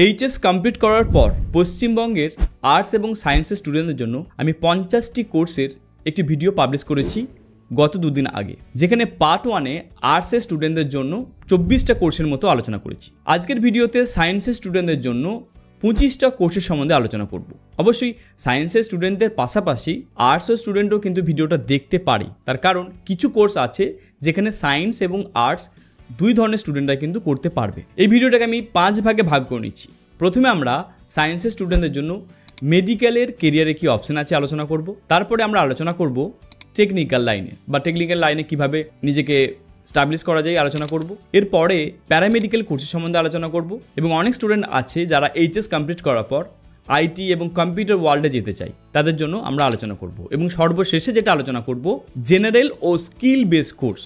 HS complete করার পর পশ্চিমবঙ্গের আর্টস এবং সায়েন্সের স্টুডেন্টদের জন্য আমি 50টি কোর্সের একটি ভিডিও পাবলিশ করেছি গত দুদিন আগে, যেখানে পার্ট 1-এ আর্টসের স্টুডেন্টদের জন্য 24টা কোর্সের মতো আলোচনা করেছি। আজকের ভিডিওতে সায়েন্সের স্টুডেন্টদের জন্য 25টা কোর্সের সম্বন্ধে আলোচনা করব। অবশ্যই সায়েন্সের স্টুডেন্টদের পাশাপাশি আর্টসের স্টুডেন্টও কিন্তু ভিডিওটা দেখতে পারে, তার কারণ কিছু কোর্স আছে যেখানে সায়েন্স এবং আর্টস দুই ধরনের স্টুডেন্টরা কিন্তু করতে পারবে। এই ভিডিওটাকে আমি 5 ভাগে ভাগ করে নিচ্ছি। প্রথমে আমরা সায়েন্সের স্টুডেন্টদের জন্য মেডিকেলের কেরিয়ারে কি অপশন আছে আলোচনা করব। তারপরে আমরা আলোচনা করব টেকনিক্যাল লাইনে বা টেকনিক্যাল লাইনে কিভাবে নিজেকে স্টাবলিশ করা যায় আলোচনা করব। এরপরে প্যারামেডিক্যাল কোর্সের সম্বন্ধে আলোচনা করব এবং অনেক স্টুডেন্ট আছে যারা এইচএস কমপ্লিট করার পর আইটি এবং কম্পিউটার ওয়ার্ল্ডে যেতে চাই, তাদের জন্য আমরা আলোচনা করব। এবং সর্বশেষে যেটা আলোচনা করব জেনারেল ও স্কিল বেস কোর্স,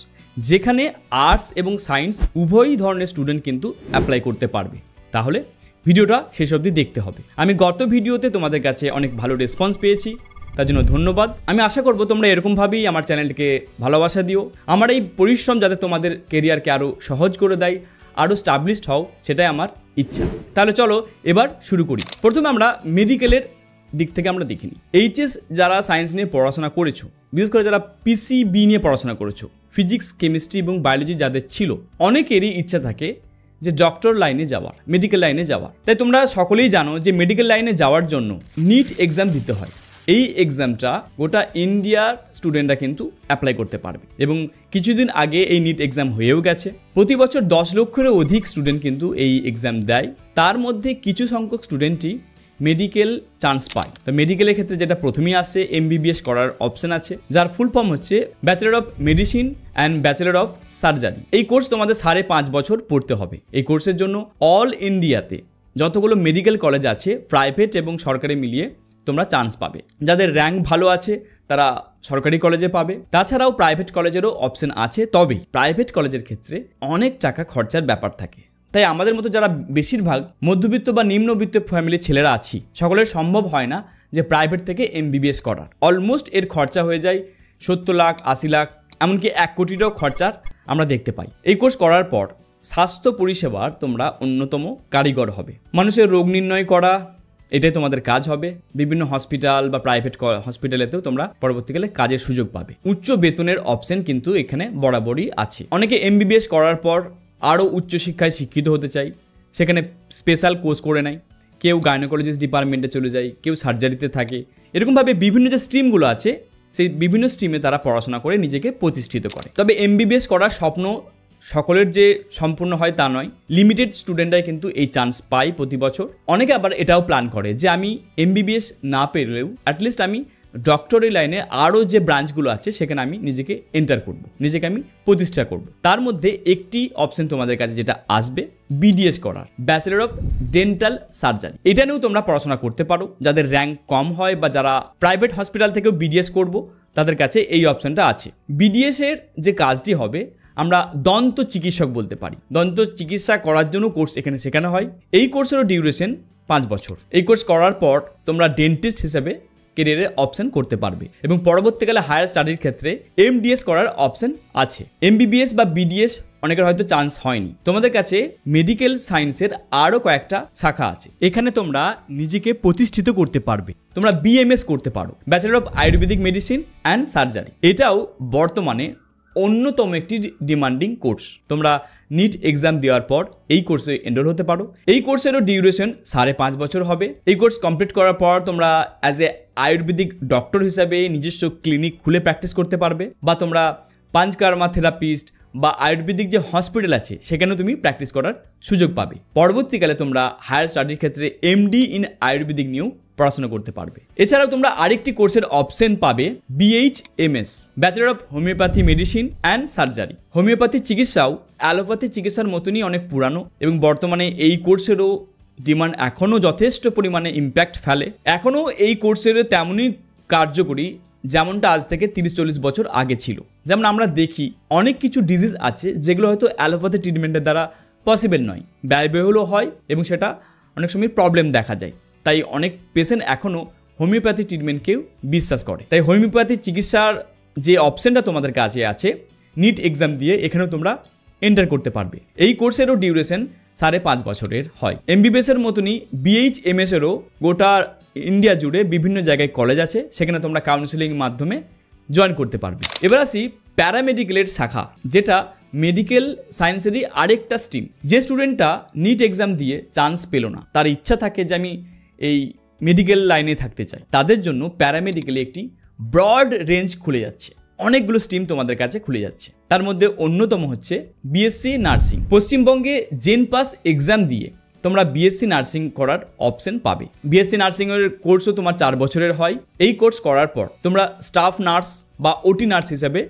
যেখানে আর্টস এবং সায়েন্স উভয় ধরনের স্টুডেন্ট কিন্তু অ্যাপ্লাই করতে পারবে। তাহলে ভিডিওটা শেষ অবধি দেখতে হবে। আমি গত ভিডিওতে তোমাদের কাছে অনেক ভালো রেসপন্স পেয়েছি, তার জন্য ধন্যবাদ। আমি আশা করব তোমরা এরকমভাবেই আমার চ্যানেলটিকে ভালোবাসা দিও। আমার এই পরিশ্রম যাতে তোমাদের কেরিয়ারকে আরও সহজ করে দেয়, আরও স্টাবলিশড হও, সেটাই আমার ইচ্ছা। তাহলে চলো এবার শুরু করি। প্রথমে আমরা মেডিকেলের দিক থেকে আমরা দেখিনি। এইচএস যারা সায়েন্স নিয়ে পড়াশোনা করেছো, বিশেষ করে যারা পিসিবি নিয়ে পড়াশোনা করেছো, ফিজিক্স, কেমিস্ট্রি এবং বায়োলজি যাদের ছিল, অনেকেরই ইচ্ছা থাকে যে ডক্টর লাইনে যাওয়ার, মেডিকেল লাইনে যাওয়ার। তাই তোমরা সকলেই জানো যে মেডিকেল লাইনে যাওয়ার জন্য নিট এক্সাম দিতে হয়। এই এক্সামটা গোটা ইন্ডিয়ার স্টুডেন্টরা কিন্তু অ্যাপ্লাই করতে পারবে এবং কিছুদিন আগে এই নিট এক্সাম হয়েও গেছে। প্রতি বছর 10 লক্ষেরও অধিক স্টুডেন্ট কিন্তু এই এক্সাম দেয়। তার মধ্যে কিছু সংখ্যক স্টুডেন্টই মেডিকেল চান্স পায়। তো মেডিকেলের ক্ষেত্রে যেটা প্রথমেই আসছে এমবিবিএস করার অপশন আছে, যার ফুল ফর্ম হচ্ছে bachelor of medicine and bachelor of surgery. এই কোর্স তোমাদের 5.5 বছর পড়তে হবে। এই কোর্সের জন্য অল ইন্ডিয়াতে যতগুলো মেডিকেল কলেজ আছে, প্রাইভেট এবং সরকারি মিলিয়ে তোমরা চান্স পাবে। যাদের র্যাঙ্ক ভালো আছে তারা সরকারি কলেজে পাবে। তাছাড়াও প্রাইভেট কলেজেরও অপশন আছে, তবে প্রাইভেট কলেজের ক্ষেত্রে অনেক টাকা খরচার ব্যাপার থাকে। তাই আমাদের মতো যারা বেশিরভাগ মধ্যবিত্ত বা নিম্নবিত্ত ফ্যামিলির ছেলেরা আছি, সকলের সম্ভব হয় না যে প্রাইভেট থেকে এমবিবিএস করার। অলমোস্ট এর খরচা হয়ে যায় 70 লাখ, 80 লাখ, এমনকি 1 কোটিরও খরচার আমরা দেখতে পাই। এই কোর্স করার পর স্বাস্থ্য পরিষেবার তোমরা অন্যতম কারিগর হবে। মানুষের রোগ নির্ণয় করা, এটাই তোমাদের কাজ হবে। বিভিন্ন হসপিটাল বা প্রাইভেট হসপিটালেতেও তোমরা পরবর্তীকালে কাজের সুযোগ পাবে। উচ্চ বেতনের অপশন কিন্তু এখানে বরাবরই আছে। অনেকে এমবিবিএস করার পর আরও উচ্চশিক্ষায় শিক্ষিত হতে চাই, সেখানে স্পেশাল কোর্স করে নেয়। কেউ গাইনোকোলজিস্ট ডিপার্টমেন্টে চলে যায়, কেউ সার্জারিতে থাকে। এরকমভাবে বিভিন্ন যে স্ট্রিমগুলো আছে, সেই বিভিন্ন স্ট্রিমে তারা পড়াশোনা করে নিজেকে প্রতিষ্ঠিত করে। তবে এমবিবিএস করার স্বপ্ন সকলের যে সম্পূর্ণ হয় তা নয়, লিমিটেড স্টুডেন্টরাই কিন্তু এই চান্স পায় প্রতি বছর। অনেকে আবার এটাও প্ল্যান করে যে আমি এমবিবিএস না পেলেও অ্যাটলিস্ট আমি ডক্টরি লাইনে আরও যে ব্রাঞ্চগুলো আছে সেখানে আমি নিজেকে এন্টার করব, নিজেকে আমি প্রতিষ্ঠা করব। তার মধ্যে একটি অপশন তোমাদের কাছে যেটা আসবে বিডিএস করার, ব্যাচেলর অফ ডেন্টাল সার্জারি। এটা নিয়েও তোমরা পড়াশোনা করতে পারো। যাদের র্যাঙ্ক কম হয় বা যারা প্রাইভেট হসপিটাল থেকেও বিডিএস করব, তাদের কাছে এই অপশনটা আছে। বিডিএস এর যে কাজটি হবে আমরা দন্ত চিকিৎসক বলতে পারি। দন্ত চিকিৎসা করার জন্য কোর্স এখানে শেখানো হয়। এই কোর্সেরও ডিউরেশন 5 বছর। এই কোর্স করার পর তোমরা ডেন্টিস্ট হিসেবে কেরিয়ারের অপশন করতে পারবে এবং পরবর্তীকালে হায়ার স্টাডির ক্ষেত্রে এমডিএস করার অপশন আছে। এমবিবিএস বা বিডিএস অনেকের হয়তো চান্স হয়নি। তোমাদের কাছে মেডিকেল সায়েন্সের আরও কয়েকটা শাখা আছে। এখানে তোমরা নিজেকে প্রতিষ্ঠিত করতে পারবে। তোমরা বিএমএস করতে পারো, bachelor of Ayurvedic medicine and surgery. এটাও বর্তমানে অন্যতম একটি ডিমান্ডিং কোর্স। তোমরা নিট এক্সাম দেওয়ার পর এই কোর্সে এনরোল হতে পারো। এই কোর্সেরও ডিউরেশন 5.5 বছর হবে। এই কোর্স কমপ্লিট করার পর তোমরা অ্যাজ এ আয়ুর্বেদিক ডক্টর হিসাবে নিজস্ব ক্লিনিক খুলে প্র্যাকটিস করতে পারবে, বা তোমরা পাঞ্চকর্মা থেরাপিস্ট বা আয়ুর্বেদিক যে হসপিটাল আছে সেখানেও তুমি প্র্যাকটিস করার সুযোগ পাবে। পরবর্তীকালে তোমরা হায়ার স্টাডির ক্ষেত্রে এমডি ইন আয়ুর্বেদিক নিয়েও পড়াশোনা করতে পারবে। এছাড়াও তোমরা আরেকটি কোর্সের অপশন পাবে BHMS, bachelor of homeopathy medicine and surgery. Homeopathy চিকিৎসাও অ্যালোপ্যাথি চিকিৎসার মতনই অনেক পুরানো এবং বর্তমানে এই কোর্সেরও ডিমান্ড এখনও যথেষ্ট পরিমাণে ইম্প্যাক্ট ফেলে। এখনও এই কোর্সের তেমনই কার্যকরী যেমনটা আজ থেকে 30-40 বছর আগে ছিল। যেমন আমরা দেখি অনেক কিছু ডিজিজ আছে যেগুলো হয়তো অ্যালোপ্যাথি ট্রিটমেন্টের দ্বারা পসিবল নয়, ব্যয়বহুলও হয় এবং সেটা অনেক সময় প্রবলেম দেখা যায়। তাই অনেক পেশেন্ট এখনও হোমিওপ্যাথি ট্রিটমেন্টকেও বিশ্বাস করে। তাই হোমিওপ্যাথি চিকিৎসার যে অপশনটা তোমাদের কাছে আছে, নিট এক্সাম দিয়ে এখানেও তোমরা এন্টার করতে পারবে। এই কোর্সেরও ডিউরেশন 5.5 বছরের হয়। এমবিবিএসের মতনই বিএইচএমএসেরও গোটা ইন্ডিয়া জুড়ে বিভিন্ন জায়গায় কলেজ আছে, সেখানে তোমরা কাউন্সিলিং মাধ্যমে জয়েন করতে পারবে। এবার আসি প্যারামেডিক্যালের শাখা, যেটা মেডিকেল সায়েন্সেরই আরেকটা স্ট্রিম। যে স্টুডেন্টটা নিট এক্সাম দিয়ে চান্স পেল না, তার ইচ্ছা থাকে যে আমি এই মেডিকেল লাইনে থাকতে চাই, তাদের জন্য প্যারামেডিক্যালে একটি ব্রড রেঞ্জ খুলে যাচ্ছে, অনেকগুলো স্ট্রিম তোমাদের কাছে খুলে যাচ্ছে। তার মধ্যে অন্যতম হচ্ছে বিএসসি নার্সিং। পশ্চিমবঙ্গে জেন পাস এক্সাম দিয়ে তোমরা বিএসসি নার্সিং করার অপশন পাবে। বিএসসি নার্সিংয়ের কোর্সও তোমার 4 বছরের হয়। এই কোর্স করার পর তোমরা স্টাফ নার্স বা ওটি নার্স হিসাবে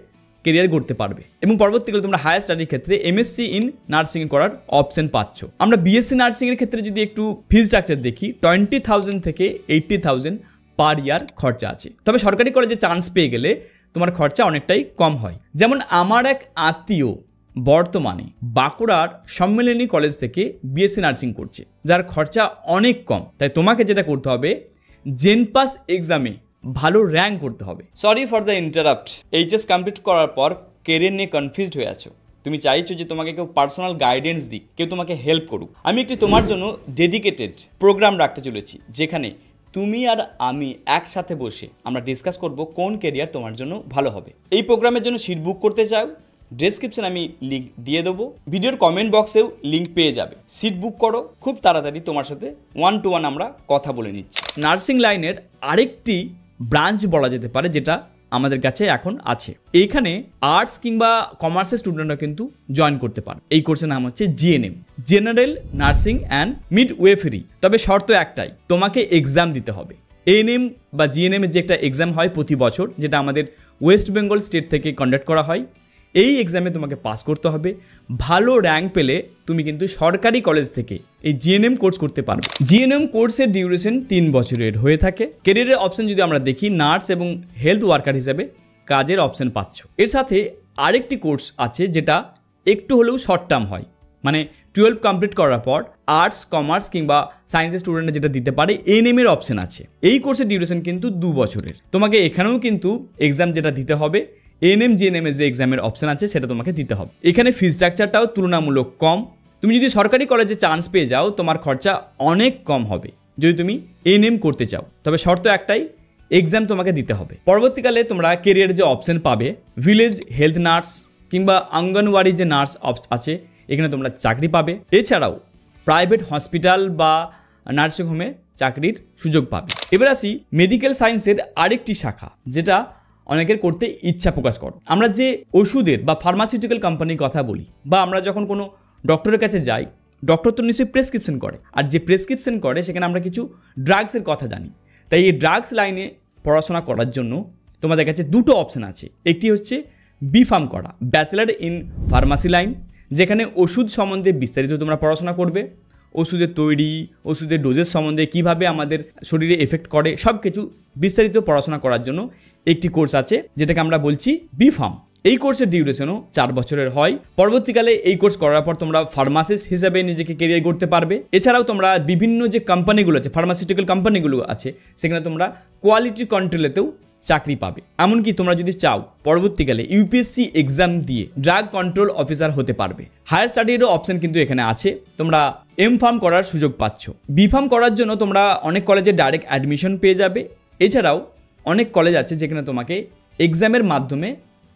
কেরিয়ার গড়তে পারবে এবং পরবর্তীকালে তোমরা হায়ার স্টাডির ক্ষেত্রে এমএসসি ইন নার্সিং করার অপশন পাচ্ছ। আমরা বিএসসি নার্সিংয়ের ক্ষেত্রে যদি একটু ফি স্ট্রাকচার দেখি, 20,000 থেকে 80,000 পার ইয়ার খরচা আছে। তবে সরকারি কলেজে চান্স পেয়ে গেলে তোমার খরচা অনেকটাই কম হয়। যেমন আমার এক আত্মীয় বর্তমানে বাঁকুড়ার সম্মেলনী কলেজ থেকে বিএসসি নার্সিং করছে, যার খরচা অনেক কম। তাই তোমাকে যেটা করতে হবে, জেন পাস এক্সামে ভালো র্যাঙ্ক করতে হবে। Sorry for the interrupt. HS complete করার পর কেরিয়ার নিয়ে কনফিউজড হয়ে আছো, তুমি চাইছো যে তোমাকে কেউ পার্সোনাল গাইডেন্স দিক, কেউ তোমাকে হেল্প করুক। আমি একটি তোমার জন্য ডেডিকেটেড প্রোগ্রাম রাখতে চলেছি, যেখানে তুমি আর আমি একসাথে বসে আমরা ডিসকাস করব কোন কেরিয়ার তোমার জন্য ভালো হবে। এই প্রোগ্রামের জন্য সিট বুক করতে চাও, ডেসক্রিপশন আমি লিঙ্ক দিয়ে দেবো, ভিডিওর কমেন্ট বক্সেও লিঙ্ক পেয়ে যাবে। সিট বুক করো, খুব তাড়াতাড়ি তোমার সাথে 1-to-1 আমরা কথা বলে নিচ্ছি। নার্সিং লাইনের আরেকটি ব্রাঞ্চ বলা যেতে পারে যেটা আমাদের কাছে এখন আছে। এইখানে আর্টস কিংবা কমার্সের স্টুডেন্টরা কিন্তু জয়েন করতে পারে। এই কোর্সের নাম হচ্ছে GNM, general nursing and midwifery. তবে শর্ত একটাই, তোমাকে এক্সাম দিতে হবে। এএনএম বা জিএনএম এর যে একটা এক্সাম হয় প্রতি বছর, যেটা আমাদের ওয়েস্ট বেঙ্গল স্টেট থেকে কন্ডাক্ট করা হয়, এই এক্সামে তোমাকে পাস করতে হবে। ভালো র্যাঙ্ক পেলে তুমি কিন্তু সরকারি কলেজ থেকে এই জিএনএম কোর্স করতে পারবে। জিএনএম কোর্সের ডিউরেশন 3 বছরের হয়ে থাকে। কেরিয়ারের অপশন যদি আমরা দেখি, নার্স এবং হেলথ ওয়ার্কার হিসেবে কাজের অপশন পাচ্ছ। এর সাথে আরেকটি কোর্স আছে যেটা একটু হলেও শর্ট টার্ম হয়, মানে 12 কমপ্লিট করার পর আর্টস, কমার্স কিংবা সায়েন্সের স্টুডেন্টরা যেটা দিতে পারে, এএনএম এর অপশন আছে। এই কোর্সের ডিউরেশন কিন্তু 2 বছরের। তোমাকে এখানেও কিন্তু এক্সাম যেটা দিতে হবে, এএনএম জিএনএম এর যে এক্সামের অপশন আছে সেটা তোমাকে দিতে হবে। এখানে ফি স্ট্রাকচারটাও তুলনামূলক কম। তুমি যদি সরকারি কলেজে চান্স পেয়ে যাও, তোমার খরচা অনেক কম হবে যদি তুমি এএনএম করতে চাও। তবে শর্ত একটাই, এক্সাম তোমাকে দিতে হবে। পরবর্তীকালে তোমরা কেরিয়ারের যে অপশন পাবে, ভিলেজ হেলথ নার্স কিংবা অঙ্গনওয়াড়ি যে নার্স আছে, এখানে তোমরা চাকরি পাবে। এছাড়াও প্রাইভেট হসপিটাল বা নার্সিংহোমে চাকরির সুযোগ পাবে। এবার আসি মেডিকেল সায়েন্সের আরেকটি শাখা, যেটা অনেকের করতে ইচ্ছা প্রকাশ করো। আমরা যে ওষুধের বা ফার্মাসিউটিক্যাল কোম্পানির কথা বলি, বা আমরা যখন কোনো ডক্টরের কাছে যাই, ডক্টর তো নিশ্চয়ই প্রেসক্রিপশন করে, আর যে প্রেসক্রিপশন করে সেখানে আমরা কিছু ড্রাগসের কথা জানি। তাই এই ড্রাগস লাইনে পড়াশোনা করার জন্য তোমাদের কাছে 2টো অপশান আছে। একটি হচ্ছে বিফার্ম করা, ব্যাচেলার ইন ফার্মাসি লাইন, যেখানে ওষুধ সম্বন্ধে বিস্তারিত তোমরা পড়াশোনা করবে। ওষুধের তৈরি, ওষুধের ডোজেস সম্বন্ধে, কিভাবে আমাদের শরীরে এফেক্ট করে, সব কিছু বিস্তারিত পড়াশোনা করার জন্য একটি কোর্স আছে, যেটাকে আমরা বলছি বিফার্ম। এই কোর্সের ডিউরেশনও 4 বছরের হয়। পরবর্তীকালে এই কোর্স করার পর তোমরা ফার্মাসিস্ট হিসেবে নিজেকে কেরিয়ার করতে পারবে। এছাড়াও তোমরা বিভিন্ন যে কোম্পানিগুলো আছে, ফার্মাসিউটিক্যাল কোম্পানিগুলো আছে, সেখানে তোমরা কোয়ালিটি কন্ট্রোলেতেও চাকরি পাবে। এমনকি তোমরা যদি চাও পরবর্তীকালে ইউপিএসসি এক্সাম দিয়ে ড্রাগ কন্ট্রোল অফিসার হতে পারবে। হায়ার স্টাডিরও অপশন কিন্তু এখানে আছে, তোমরা এম ফার্ম করার সুযোগ পাচ্ছ। বি ফার্ম করার জন্য তোমরা অনেক কলেজে ডাইরেক্ট অ্যাডমিশন পেয়ে যাবে। এছাড়াও অনেক কলেজ আছে যেখানে তোমাকে এক্সামের মাধ্যমে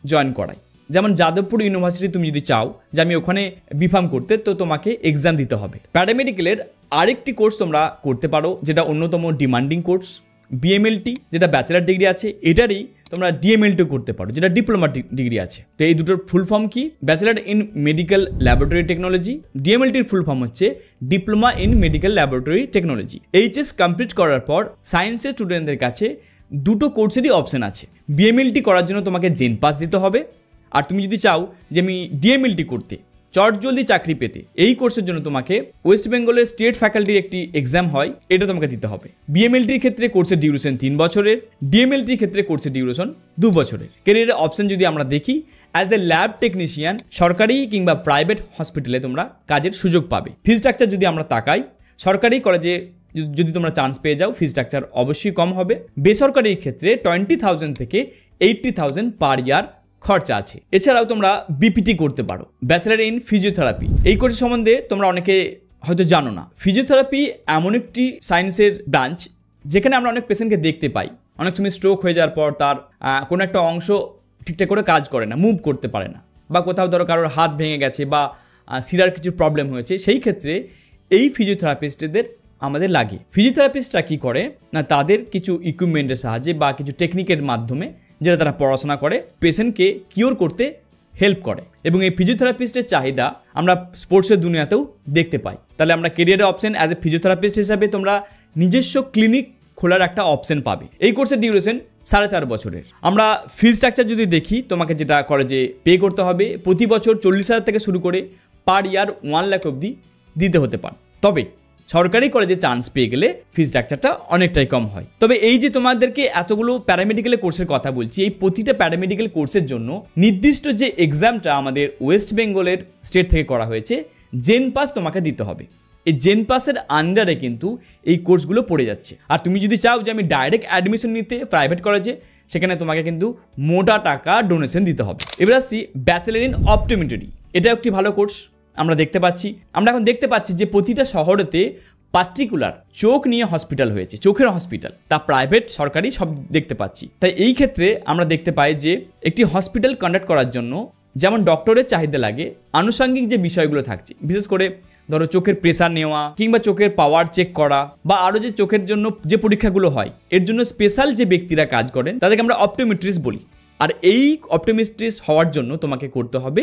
জয়েন করায়। যেমন যাদবপুর ইউনিভার্সিটি, তুমি যদি চাও যে আমি ওখানে বিফার্ম করতে, তো তোমাকে এক্সাম দিতে হবে। প্যারামেডিক্যালের আরেকটি কোর্স তোমরা করতে পারো, যেটা অন্যতম ডিমান্ডিং কোর্স, বিএমএলটি, যেটা ব্যাচেলার ডিগ্রি আছে। এটারই তোমরা ডিএমএলটি করতে পারো, যেটা ডিপ্লোমা ডিগ্রি আছে। তো এই দুটোর ফুল ফর্ম কি? Bachelor in medical laboratory technology. ডিএমএলটির ফুল ফর্ম হচ্ছে diploma in medical laboratory technology. HS complete করার পর সায়েন্সের স্টুডেন্টদের কাছে 2টো কোর্সেরই অপশন আছে। বিএমএলটি করার জন্য তোমাকে জেন পাস দিতে হবে, আর তুমি যদি চাও যে আমি ডিএমএলটি করতে, চটজলদি চাকরি পেতে, এই কোর্সের জন্য তোমাকে ওয়েস্ট বেঙ্গলের স্টেট ফ্যাকাল্টির একটি এক্সাম হয়, এটা তোমাকে দিতে হবে। বিএমএলটির ক্ষেত্রে কোর্সের ডিউরেশন 3 বছরের, ডিএমএলটির ক্ষেত্রে কোর্সের ডিউরেশন 2 বছরের। কেরিয়ারের অপশন যদি আমরা দেখি, অ্যাজ এ ল্যাব টেকনিশিয়ান সরকারি কিংবা প্রাইভেট হসপিটালে তোমরা কাজের সুযোগ পাবে। ফি স্ট্রাকচার যদি আমরা তাকাই, সরকারি কলেজে যদি তোমরা চান্স পেয়ে যাও, ফি স্ট্রাকচার অবশ্যই কম হবে। বেসরকারির ক্ষেত্রে 20,000 থেকে 80,000 পার ইয়ার খরচা আছে। এছাড়াও তোমরা বিপিটি করতে পারো, ব্যাচেলার ইন ফিজিওথেরাপি। এই কোর্স সম্বন্ধে তোমরা অনেকে হয়তো জানো না। ফিজিওথেরাপি এমন একটি সায়েন্সের ব্রাঞ্চ যেখানে আমরা অনেক পেশেন্টকে দেখতে পাই। অনেক সময় স্ট্রোক হয়ে যাওয়ার পর তার কোনো একটা অংশ ঠিকঠাক করে কাজ করে না, মুভ করতে পারে না, বা কোথাও ধরো কারোর হাত ভেঙে গেছে বা শিরার কিছু প্রবলেম হয়েছে, সেই ক্ষেত্রে এই ফিজিওথেরাপিস্টদের আমাদের লাগে। ফিজিওথেরাপিস্টরা কী করে না, তাদের কিছু ইকুইপমেন্টের সাহায্যে বা কিছু টেকনিকের মাধ্যমে যেটা তারা পড়াশোনা করে পেশেন্টকে কিওর করতে হেল্প করে। এবং এই ফিজিওথেরাপিস্টের চাহিদা আমরা স্পোর্টসের দুনিয়াতেও দেখতে পাই। তাহলে আমরা কেরিয়ারের অপশন অ্যাজ এ ফিজিওথেরাপিস্ট হিসাবে তোমরা নিজস্ব ক্লিনিক খোলার একটা অপশন পাবে। এই কোর্সের ডিউরেশন 4.5 বছরের। আমরা ফি স্ট্রাকচার যদি দেখি, তোমাকে যেটা কলেজে পে করতে হবে প্রতি বছর 40,000 থেকে শুরু করে পার ইয়ার 1 লাখ অবধি দিতে হতে পারে। তবে সরকারি কলেজে চান্স পেয়ে গেলে ফি স্ট্রাকচারটা অনেকটাই কম হয়। তবে এই যে তোমাদেরকে এতগুলো প্যারামেডিক্যাল কোর্সের কথা বলছি, এই প্রতিটা প্যারামেডিক্যাল কোর্সের জন্য নির্দিষ্ট যে এক্সামটা আমাদের ওয়েস্ট বেঙ্গলের স্টেট থেকে করা হয়েছে, জেন পাস তোমাকে দিতে হবে। এই জেন পাসের আন্ডারে কিন্তু এই কোর্সগুলো পড়ে যাচ্ছে। আর তুমি যদি চাও যে আমি ডাইরেক্ট অ্যাডমিশন নিতে প্রাইভেট কলেজে, সেখানে তোমাকে কিন্তু মোটা টাকা ডোনেশন দিতে হবে। এবার আসছি ব্যাচেলার ইন অপটোমেট্রি। এটা একটি ভালো কোর্স আমরা এখন দেখতে পাচ্ছি যে প্রতিটা শহরেতে পার্টিকুলার চোখ নিয়ে হসপিটাল হয়েছে, চোখের হসপিটাল, তা প্রাইভেট সরকারি সব দেখতে পাচ্ছি। তাই এই ক্ষেত্রে আমরা দেখতে পাই যে একটি হসপিটাল কন্ডাক্ট করার জন্য যেমন ডক্টরের চাহিদা লাগে, আনুষঙ্গিক যে বিষয়গুলো থাকছে, বিশেষ করে ধরো চোখের প্রেসার নেওয়া কিংবা চোখের পাওয়ার চেক করা বা আরও যে চোখের জন্য যে পরীক্ষাগুলো হয়, এর জন্য স্পেশাল যে ব্যক্তিরা কাজ করেন তাদেরকে আমরা অপটোমেট্রিস্ট বলি। আর এই অপটোমেট্রিস্ট হওয়ার জন্য তোমাকে করতে হবে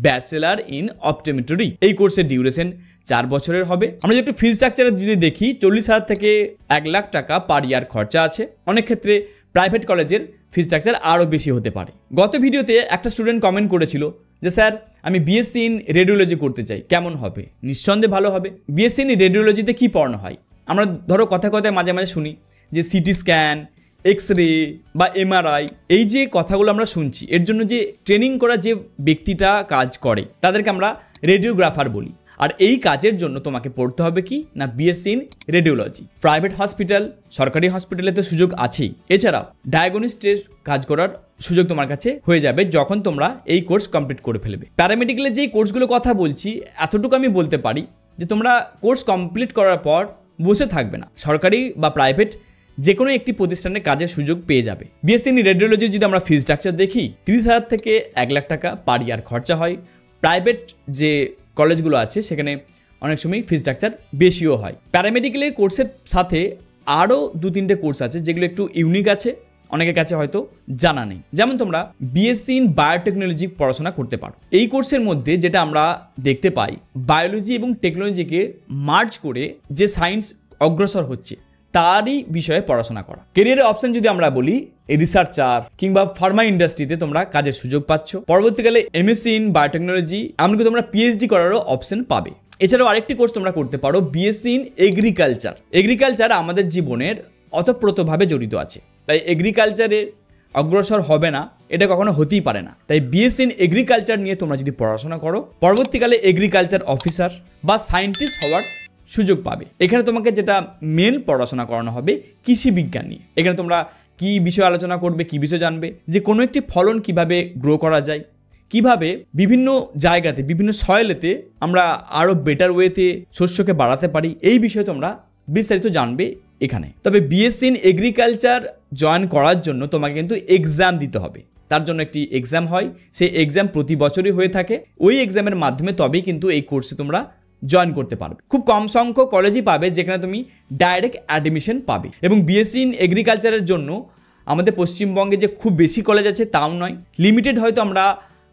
ব্যাচেলার ইন অপটোমেট্রি। এই কোর্সের ডিউরেশন 4 বছরের হবে। আমরা যদি একটু ফি স্ট্রাকচারে যদি দেখি, 40,000 থেকে 1 লাখ টাকা পার ইয়ার খরচা আছে। অনেক ক্ষেত্রে প্রাইভেট কলেজের ফি স্ট্রাকচার আরও বেশি হতে পারে। গত ভিডিওতে একটা স্টুডেন্ট কমেন্ট করেছিল যে স্যার আমি বিএসসি ইন রেডিওলজি করতে চাই, কেমন হবে? নিঃসন্দেহে ভালো হবে। বিএসসি ইন রেডিওলজিতে কী পড়ানো হয়? আমরা ধরো কথায় মাঝে মাঝে শুনি যে সিটি স্ক্যান, এক্স-রে বা এমআরআই, এই যে কথাগুলো আমরা শুনছি, এর জন্য যে ট্রেনিং করা যে ব্যক্তিটা কাজ করে তাদেরকে আমরা রেডিওগ্রাফার বলি। আর এই কাজের জন্য তোমাকে পড়তে হবে কি না BSc in radiology. Private hospital, সরকারি হসপিটালে তো সুযোগ আছেই, এছাড়াও ডায়াগনস্টের কাজ করার সুযোগ তোমার কাছে হয়ে যাবে যখন তোমরা এই কোর্স কমপ্লিট করে ফেলবে। প্যারামেডিক্যালের যেই কোর্সগুলো কথা বলছি, এতটুকু আমি বলতে পারি যে তোমরা কোর্স কমপ্লিট করার পর বসে থাকবে না, সরকারি বা প্রাইভেট যে কোনো একটি প্রতিষ্ঠানে কাজের সুযোগ পেয়ে যাবে। বিএসসি ইন রেডিওলজির যদি আমরা ফি স্ট্রাকচার দেখি, 30,000 থেকে 1 লাখ টাকা পার ইয়ার খরচা হয়। প্রাইভেট যে কলেজগুলো আছে সেখানে অনেক সময় ফি স্ট্রাকচার বেশিও হয়। প্যারামেডিক্যালের কোর্সের সাথে আরও 2-3টে কোর্স আছে যেগুলো একটু ইউনিক আছে, অনেকের কাছে হয়তো জানা নেই। যেমন তোমরা বিএসসি ইন বায়োটেকনোলজি পড়াশোনা করতে পারো। এই কোর্সের মধ্যে যেটা আমরা দেখতে পাই, বায়োলজি এবং টেকনোলজিকে মার্জ করে যে সায়েন্স অগ্রসর হচ্ছে তারই বিষয়ে পড়াশোনা করা। কেরিয়ারের অপশন যদি আমরা বলি, রিসার্চার কিংবা ফার্মা ইন্ডাস্ট্রিতে তোমরা কাজের সুযোগ পাচ্ছ। পরবর্তীকালে এমএসসি ইন বায়োটেকনোলজি, এমনকি তোমরা পিএইচডি করারও অপশন পাবে। এছাড়াও আরেকটি কোর্স তোমরা করতে পারো বিএসসি ইন এগ্রিকালচার। এগ্রিকালচার আমাদের জীবনের অতপ্রতভাবে জড়িত আছে, তাই এগ্রিকালচারের অগ্রসর হবে না এটা কখনো হতেই পারে না। তাই বিএসসি ইন এগ্রিকালচার নিয়ে তোমরা যদি পড়াশোনা করো, পরবর্তীকালে এগ্রিকালচার অফিসার বা সায়েন্টিস্ট হওয়ার সুযোগ পাবে। এখানে তোমাকে যেটা মেন পড়াশোনা করানো হবে কৃষি বিজ্ঞান নিয়ে। এখানে তোমরা কি বিষয় আলোচনা করবে, কি বিষয় জানবে, যে কোনো একটি ফলন কিভাবে গ্রো করা যায়, কিভাবে বিভিন্ন জায়গাতে বিভিন্ন সয়েলেতে আমরা আরও বেটার ওয়েতে শস্যকে বাড়াতে পারি, এই বিষয়ে তোমরা বিস্তারিত জানবে এখানে। তবে বিএসসি ইন এগ্রিকালচার জয়েন করার জন্য তোমাকে কিন্তু এক্সাম দিতে হবে। তার জন্য একটি এক্সাম হয়, সেই এক্সাম প্রতি বছরই হয়ে থাকে। ওই এক্সামের মাধ্যমে তবেই কিন্তু এই কোর্সে তোমরা জয়েন করতে পারবে। খুব কম সংখ্যক কলেজই পাবে যেখানে তুমি ডাইরেক্ট অ্যাডমিশন পাবে। এবং বিএসসি ইন এগ্রিকালচারের জন্য আমাদের পশ্চিমবঙ্গে যে খুব বেশি কলেজ আছে তাও নয়, লিমিটেড হয়তো আমরা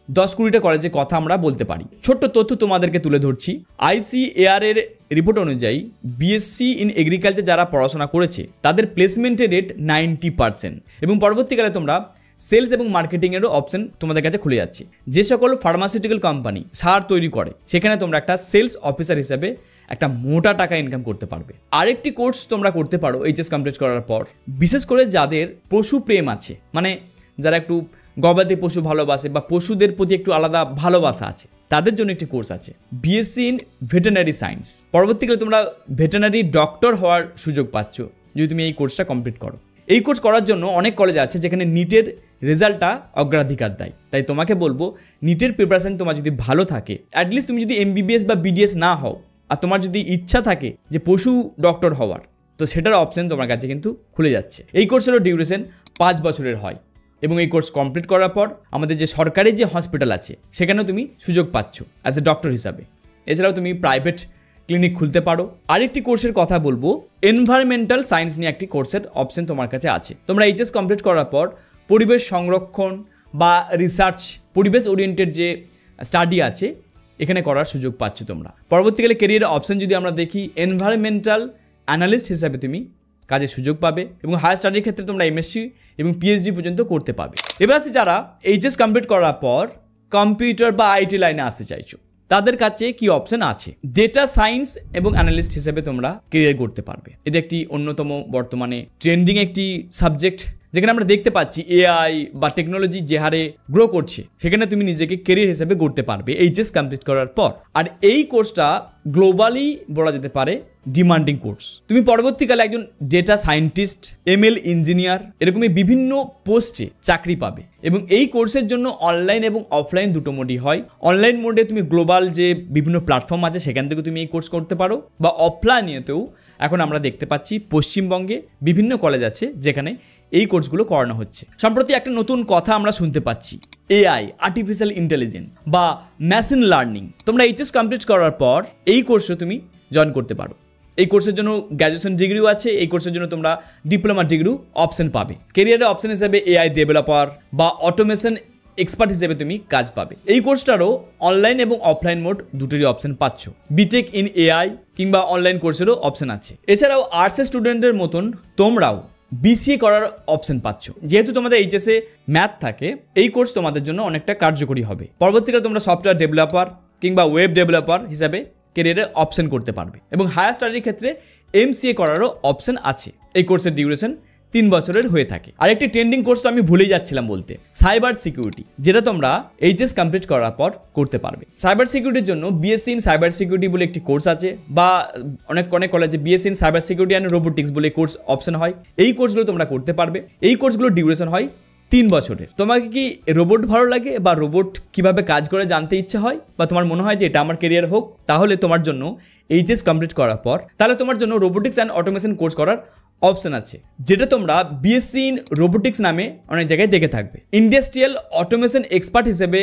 10-20টা কলেজের কথা আমরা বলতে পারি। ছোট্ট তথ্য তোমাদেরকে তুলে ধরছি। ICAR এর রিপোর্ট অনুযায়ী বিএসসি ইন এগ্রিকালচার যারা পড়াশোনা করেছে তাদের প্লেসমেন্টের রেট 90%। এবং পরবর্তীকালে তোমরা সেলস এবং মার্কেটিংয়েরও অপশন তোমাদের কাছে খুলে যাচ্ছে। যে সকল ফার্মাসিউটিক্যাল কোম্পানি সার তৈরি করে সেখানে তোমরা একটা সেলস অফিসার হিসেবে একটা মোটা টাকা ইনকাম করতে পারবে। আরেকটি কোর্স তোমরা করতে পারো এইচএস কমপ্লিট করার পর, বিশেষ করে যাদের পশু প্রেম আছে, মানে যারা একটু গবাদি পশু ভালোবাসে বা পশুদের প্রতি একটু আলাদা ভালোবাসা আছে, তাদের জন্য একটি কোর্স আছে বিএসসি ইন ভেটেরিনারি সায়েন্স। পরবর্তীকালে তোমরা ভেটেরিনারি ডক্টর হওয়ার সুযোগ পাচ্ছ যদি তুমি এই কোর্সটা কমপ্লিট করো। এই কোর্স করার জন্য অনেক কলেজ আছে যেখানে নিটের রেজাল্টটা অগ্রাধিকার দেয়। তাই তোমাকে বলবো নিটের প্রিপারেশন তোমার যদি ভালো থাকে, অ্যাটলিস্ট তুমি যদি MBBS বা BDS না হও, আর তোমার যদি ইচ্ছা থাকে যে পশু ডক্টর হওয়ার, তো সেটার অপশন তোমার কাছে কিন্তু খুলে যাচ্ছে। এই কোর্সেরও ডিউরেশন 5 বছরের হয় এবং এই কোর্স কমপ্লিট করার পর আমাদের যে সরকারি যে হসপিটাল আছে সেখানেও তুমি সুযোগ পাচ্ছ অ্যাজ এ ডক্টর হিসাবে। এছাড়াও তুমি প্রাইভেট ক্লিনিক খুলতে পারো। আরেকটি কোর্সের কথা বলবো, এনভায়রনমেন্টাল সায়েন্স নিয়ে একটি কোর্সের অপশন তোমার কাছে আছে। তোমরা এইচএস কমপ্লিট করার পর পরিবেশ সংরক্ষণ বা রিসার্চ, পরিবেশ ওরিয়েন্টেড যে স্টাডি আছে এখানে করার সুযোগ পাচ্ছ তোমরা। পরবর্তীকালে কেরিয়ারের অপশন যদি আমরা দেখি, এনভায়রনমেন্টাল অ্যানালিস্ট হিসাবে তুমি কাজের সুযোগ পাবে এবং হায়ার স্টাডির ক্ষেত্রে তোমরা MSc এবং PhD পর্যন্ত করতে পাবে। এবার আসি যারা এইচএস কমপ্লিট করার পর কম্পিউটার বা IT লাইনে আসতে চাইছো, তাদের কাছে কি অপশন আছে। ডেটা সায়েন্স এবং অ্যানালিস্ট হিসেবে তোমরা কেরিয়ার করতে পারবে। এটা একটি অন্যতম বর্তমানে ট্রেন্ডিং একটি সাবজেক্ট, যেখানে আমরা দেখতে পাচ্ছি AI বা টেকনোলজি যে হারে গ্রো করছে, সেখানে তুমি নিজেকে কেরিয়ার হিসেবে করতে পারবে এইচএস কমপ্লিট করার পর। আর এই কোর্সটা গ্লোবালি বলা যেতে পারে ডিমান্ডিং কোর্স। তুমি পরবর্তীকালে একজন ডেটা সায়েন্টিস্ট, ML ইঞ্জিনিয়ার, এরকমই বিভিন্ন পোস্টে চাকরি পাবে। এবং এই কোর্সের জন্য অনলাইন এবং অফলাইন দুটো মোডই হয়। অনলাইন মোডে তুমি গ্লোবাল যে বিভিন্ন প্ল্যাটফর্ম আছে সেখান থেকে তুমি এই কোর্স করতে পারো, বা অফলাইনেতেও এখন আমরা দেখতে পাচ্ছি পশ্চিমবঙ্গে বিভিন্ন কলেজ আছে যেখানে এই কোর্সগুলো করানো হচ্ছে। সম্প্রতি একটা নতুন কথা আমরা শুনতে পাচ্ছি, AI, আর্টিফিশিয়াল ইন্টেলিজেন্স বা মেশিন লার্নিং। তোমরা এইচএস কমপ্লিট করার পর এই কোর্সে তুমি জয়েন করতে পারো। এই কোর্সের জন্য গ্র্যাজুয়েশন ডিগ্রিও আছে, এই কোর্সের জন্য তোমরা ডিপ্লোমা ডিগ্রিও অপশন পাবে। কেরিয়ারের অপশন হিসেবে AI ডেভেলপার বা অটোমেশন এক্সপার্ট হিসেবে তুমি কাজ পাবে। এই কোর্সটারও অনলাইন এবং অফলাইন মোড দুটোরই অপশন পাচ্ছ। বিটেক ইন AI কিংবা অনলাইন কোর্সেরও অপশন আছে। এছাড়াও আর্টসের স্টুডেন্টের মতন তোমরাও BCA করার অপশন পাচ্ছ। যেহেতু তোমাদের এইচএসে ম্যাথ থাকে, এই কোর্স তোমাদের জন্য অনেকটা কার্যকরী হবে। পরবর্তীকালে তোমরা সফটওয়্যার ডেভেলপার কিংবা ওয়েব ডেভেলপার হিসাবে কেরিয়ারে অপশন করতে পারবে এবং হায়ার স্টাডির ক্ষেত্রে MCA করারও অপশন আছে। এই কোর্সের ডিউরেশন 3 বছরের হয়ে থাকে। আর একটি ট্রেন্ডিং কোর্স তো আমি ভুলেই যাচ্ছিলাম বলতে, সাইবার সিকিউরিটি, যেটা তোমরা এইচএস কমপ্লিট করার পর করতে পারবে। সাইবার সিকিউরিটির জন্য BSc ইন সাইবার সিকিউরিটি বলে একটি কোর্স আছে, বা অনেক কলেজে BSc in cyber security and robotics বলে কোর্স অপশন হয়। এই কোর্সগুলো তোমরা করতে পারবে। এই কোর্সগুলোর ডিউরেশন হয় 3 বছরের। তোমাকে কি রোবট ভালো লাগে বা রোবট কিভাবে কাজ করে জানতে ইচ্ছে হয়, বা তোমার মনে হয় যে এটা আমার কেরিয়ার হোক, তাহলে তোমার জন্য এইচএস কমপ্লিট করার পর তাহলে তোমার জন্য রোবোটিক্স অ্যান্ড অটোমেশন কোর্স করার অপশন আছে, যেটা তোমরা BSc ইন রোবোটিক্স নামে অনেক জায়গায় দেখে থাকবে। ইন্ডাস্ট্রিয়াল অটোমেশন এক্সপার্ট হিসেবে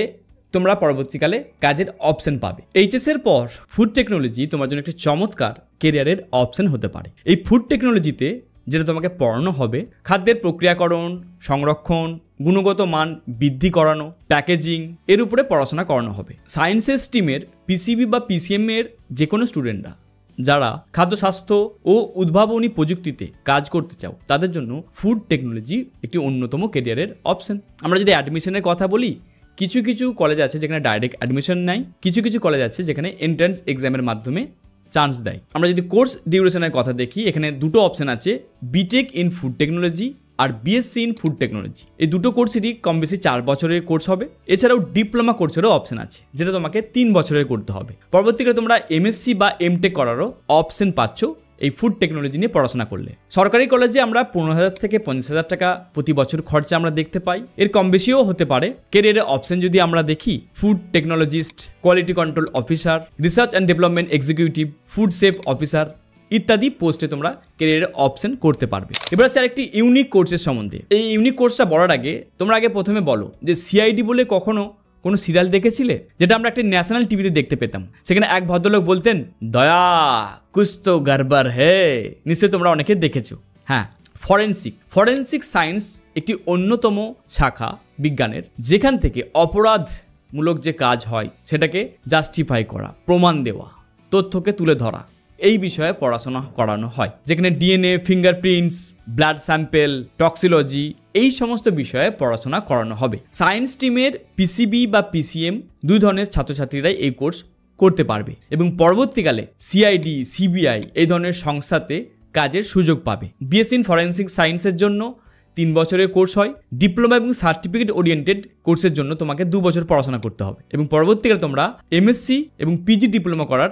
তোমরা পরবর্তীকালে কাজের অপশন পাবে। এইচএস এর পর ফুড টেকনোলজি তোমার জন্য একটি চমৎকার কেরিয়ারের অপশন হতে পারে। এই ফুড টেকনোলজিতে যেটা তোমাকে পড়ানো হবে, খাদ্যের প্রক্রিয়াকরণ, সংরক্ষণ, গুণগত মান বৃদ্ধি করানো, প্যাকেজিং, এর উপরে পড়াশোনা করানো হবে। সায়েন্সের স্ট্রিমের PCB বা PCM এর যে কোনো স্টুডেন্টরা যারা খাদ্য স্বাস্থ্য ও উদ্ভাবনী প্রযুক্তিতে কাজ করতে চাও, তাদের জন্য ফুড টেকনোলজি একটি অন্যতম কেরিয়ারের অপশন। আমরা যদি অ্যাডমিশনের কথা বলি, কিছু কিছু কলেজ আছে যেখানে ডাইরেক্ট অ্যাডমিশন নেয়, কিছু কিছু কলেজ আছে যেখানে এন্ট্রান্স এক্সামের মাধ্যমে চান্স দেয়। আমরা যদি কোর্স ডিউরেশনের কথা দেখি, এখানে দুটো অপশন আছে, বিটেক ইন ফুড টেকনোলজি আর BSc ইন ফুড টেকনোলজি। এই দুটো কোর্সেরই কম বেশি 4 বছরের কোর্স হবে। এছাড়াও ডিপ্লোমা কোর্সেরও অপশন আছে, যেটা তোমাকে 3 বছরের করতে হবে। পরবর্তীকালে তোমরা MSc বা MTech করারও অপশন পাচ্ছ এই ফুড টেকনোলজি নিয়ে পড়াশোনা করলে। সরকারি কলেজে আমরা 15,000 থেকে 50,000 টাকা প্রতি বছর খরচা আমরা দেখতে পাই, এর কম বেশিও হতে পারে। কেরিয়ারের অপশন যদি আমরা দেখি, food technologist, quality control officer, research and development executive, food safe officer ইত্যাদি পোস্টে তোমরা কেরিয়ারের অপশন করতে পারবে। এবার আছে আরেকটি ইউনিক কোর্সের সম্বন্ধে। এই ইউনিক কোর্সটা বলার আগে তোমরা আগে প্রথমে বলো যে CID বলে কখনো কোনো সিরিয়াল দেখেছিলে, যেটা আমরা একটা ন্যাশনাল টিভিতে দেখতে পেতাম। সেখানে এক ভদ্রলোক বলতেন, দয়া কুছ তো গড়বড় হে। নিশ্চয়ই তোমরা অনেকে দেখেছো। হ্যাঁ, ফরেনসিক সায়েন্স একটি অন্যতম শাখা বিজ্ঞানের, যেখান থেকে অপরাধমূলক যে কাজ হয় সেটাকে জাস্টিফাই করা, প্রমাণ দেওয়া, তথ্যকে তুলে ধরা, এই বিষয়ে পড়াশোনা করানো হয়। যেখানে DNA, ফিঙ্গারপ্রিন্টস, ব্লাড স্যাম্পেল, টক্সিলজি, এই সমস্ত বিষয়ে পড়াশোনা করানো হবে। সায়েন্স টিমের PCB বা PCM দুই ধরনের ছাত্রছাত্রীরাই এই কোর্স করতে পারবে এবং পরবর্তীকালে CID, CBI এই ধরনের সংস্থাতে কাজের সুযোগ পাবে। BSc ইন ফরেনসিক সায়েন্সের জন্য 3 বছরের কোর্স হয়। ডিপ্লোমা এবং সার্টিফিকেট ওরিয়েন্টেড কোর্সের জন্য তোমাকে 2 বছর পড়াশোনা করতে হবে এবং পরবর্তীকালে তোমরা MSc এবং PG ডিপ্লোমা করার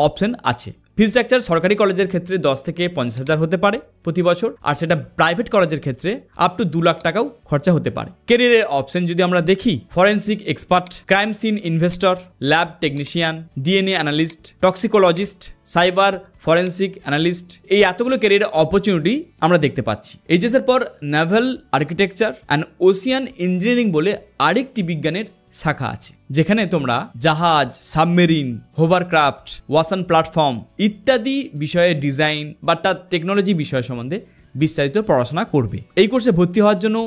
অপশন আছে। ফি স্ট্রাকচার সরকারি কলেজের ক্ষেত্রে 10 থেকে 50,000 হতে পারে প্রতি বছর, আর সেটা প্রাইভেট কলেজের ক্ষেত্রে আপ টু 2 লাখ টাকাও খরচা হতে পারে। ক্যারিয়ারের অপশন যদি আমরা দেখি, forensic expert, crime scene investor, lab technician, DNA analyst, toxicologist, cyber forensic analyst, এই এতগুলো ক্যারিয়ার অপরচুনিটি আমরা দেখতে পাচ্ছি। এইচএসের পর naval architecture and ocean engineering বলে আরেকটি বিজ্ঞানের শাখা আছে, যেখানে তোমরা জাহাজ, সাবমেরিন, হোভারক্রাফট, ওয়াসান প্ল্যাটফর্ম ইত্যাদি বিষয়ে ডিজাইন বা তার টেকনোলজি বিষয় সম্বন্ধে বিস্তারিত পড়াশোনা করবে। এই কোর্সে ভর্তি হওয়ার জন্য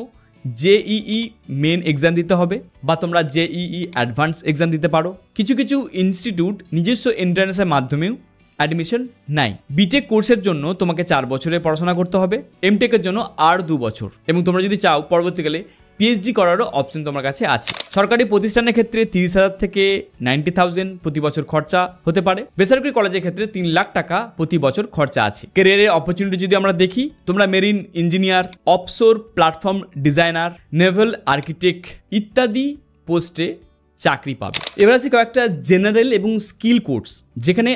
জেইই মেন এক্সাম দিতে হবে, বা তোমরা জেইই অ্যাডভান্স এক্সাম দিতে পারো। কিছু কিছু ইনস্টিটিউট নিজস্ব এন্ট্রান্সের মাধ্যমেও অ্যাডমিশন নেয়। বিটেক কোর্সের জন্য তোমাকে 4 বছরের পড়াশোনা করতে হবে, এমটেকের জন্য আর 2 বছর, এবং তোমরা যদি চাও পরবর্তীকালে পিএইচডি করারও অপশন তোমার কাছে আছে। সরকারি প্রতিষ্ঠানের ক্ষেত্রে 30,000 থেকে 90,000 প্রতি বছর খরচা হতে পারে। বেসরকারি কলেজের ক্ষেত্রে 3 লাখ টাকা প্রতি বছর খরচা আছে। ক্যারিয়ারের অপরচুনিটি যদি আমরা দেখি, তোমরা marine engineer, offshore platform designer, Naval architect ইত্যাদি পোস্টে চাকরি পাবে। এবার আছে কয়েকটা জেনারেল এবং স্কিল কোর্স, যেখানে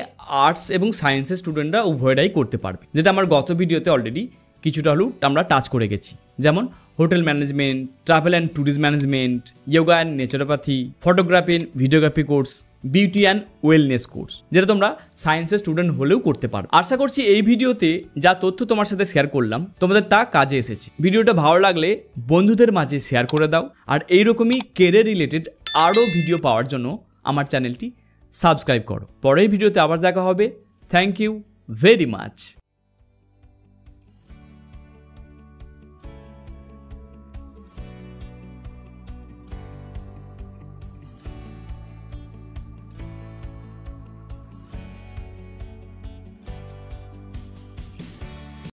আর্টস এবং সায়েন্সের স্টুডেন্টরা উভয়টাই করতে পারবে, যেটা আমার গত ভিডিওতে অলরেডি কিছুটা হলেও আমরা টাচ করে গেছি। যেমন hotel management, travel and tourism management, yoga and naturopathy, photography and videography course, beauty and wellness course, যেটা তোমরা সায়েন্সের স্টুডেন্ট হলেও করতে পারো। আশা করছি এই ভিডিওতে যা তথ্য তোমার সাথে শেয়ার করলাম তোমাদের তা কাজে এসেছে। ভিডিওটা ভালো লাগলে বন্ধুদের মাঝে শেয়ার করে দাও, আর এইরকমই কেরিয়ার রিলেটেড আরও ভিডিও পাওয়ার জন্য আমার চ্যানেলটি সাবস্ক্রাইব করো। পরের ভিডিওতে আবার দেখা হবে। Thank you very much.